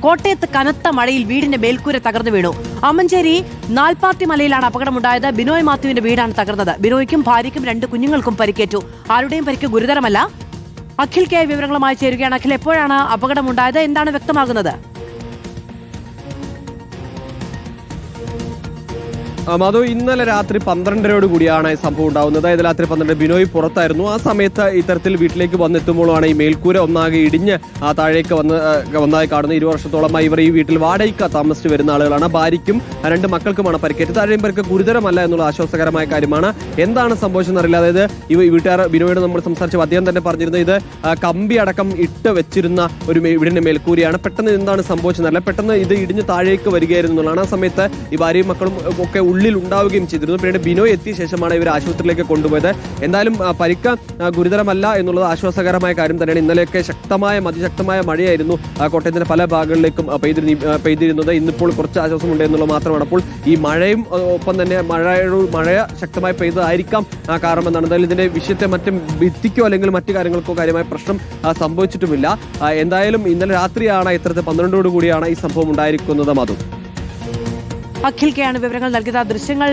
കോട്ടയത്ത് കനത്ത മഴയിൽ വീടിന്റെ മേൽക്കൂര തകർന്നു വീണു. അമ്മഞ്ചേരി നാൽപ്പാത്തി മലയിലാണ് അപകടമുണ്ടായത്. ബിനോയ് മാത്യുവിന്റെ വീടാണ് തകർന്നത്. ബിനോയ്ക്കും ഭാര്യയ്ക്കും 2 കുഞ്ഞുങ്ങൾക്കും പരിക്കേറ്റു. ആരുടെയും പരിക്ക് ഗുരുതരമല്ല. അഖിൽ കെ വിവരങ്ങളുമായി ചേരുകയാണ്. അഖിൽ, എപ്പോഴാണ് അപകടമുണ്ടായത്? എന്താണ് വ്യക്തമാകുന്നത്? മധു, ഇന്നലെ രാത്രി 12:30 കൂടിയാണ് സംഭവം ഉണ്ടാവുന്നത്. അതായത് രാത്രി 12 ബിനോയ് പുറത്തായിരുന്നു. ആ സമയത്ത് ഇത്തരത്തിൽ വീട്ടിലേക്ക് വന്നെത്തുമ്പോഴാണ് ഈ മേൽക്കൂര ഒന്നാകെ ഇടിഞ്ഞ് താഴേക്ക് വന്നതായി കാണുന്നത്. 20 വർഷത്തോളമായി ഇവർ ഈ വീട്ടിൽ വാടകയ്ക്ക് താമസിച്ച് വരുന്ന ആളുകളാണ്. ഭാര്യയ്ക്കും 2 മക്കൾക്കുമാണ് പരിക്കേറ്റത്. ആരെയും പേർക്ക് ഗുരുതരമല്ല എന്നുള്ള ആശ്വാസകരമായ കാര്യമാണ്. എന്താണ് സംഭവിച്ചെന്നറിയില്ല. അതായത് ഈ വീട്ടുകാർ ബിനോയോട് നമ്മൾ സംസാരിച്ചപ്പോൾ അദ്ദേഹം തന്നെ പറഞ്ഞിരുന്നത് ഇത് കമ്പി അടക്കം ഇട്ട് വെച്ചിരുന്ന ഒരു വീടിന്റെ മേൽക്കൂരയാണ്. പെട്ടെന്ന് എന്താണ് സംഭവിച്ചെന്നറിയില്ല. പെട്ടെന്ന് ഇത് ഇടിഞ്ഞ് താഴേക്ക് വരികയായിരുന്നു എന്നുള്ളതാണ്. ആ സമയത്ത് ഈ ഭാര്യയും മക്കളും ഒക്കെ ഉള്ളിൽ ഉണ്ടാവുകയും ചെയ്തിരുന്നു. പിന്നീട് ബിനോയ് എത്തിയ ശേഷമാണ് ഇവർ ആശുപത്രിയിലേക്ക് കൊണ്ടുപോയത്. എന്തായാലും പരിക്ക് ഗുരുതരമല്ല എന്നുള്ളത് ആശ്വാസകരമായ കാര്യം തന്നെയാണ്. ഇന്നലെയൊക്കെ അതിശക്തമായ മഴയായിരുന്നു കോട്ടയത്തിന്റെ പല ഭാഗങ്ങളിലേക്കും പെയ്തിരുന്നത്. ഇന്നിപ്പോൾ കുറച്ച് ആശ്വാസമുണ്ട് എന്നുള്ളത് മാത്രമാണ്. അപ്പോൾ ഈ മഴയും ഒപ്പം തന്നെ മഴ ശക്തമായി പെയ്തതായിരിക്കാം കാരണമെന്നാണ്. എന്തായാലും ഇതിന്റെ വിഷയത്തെ മറ്റും ഭിത്തിക്കോ അല്ലെങ്കിൽ മറ്റു കാര്യങ്ങൾക്കോ കാര്യമായ പ്രശ്നം സംഭവിച്ചിട്ടുമില്ല. എന്തായാലും ഇന്നലെ രാത്രിയാണ് ഇത്തരത്തിൽ 12 കൂടിയാണ് ഈ സംഭവം ഉണ്ടായിരിക്കുന്നത്. മധു, അഖിൽ കെയാണ് വിവരങ്ങൾ നൽകിയത്. ദൃശ്യങ്ങൾ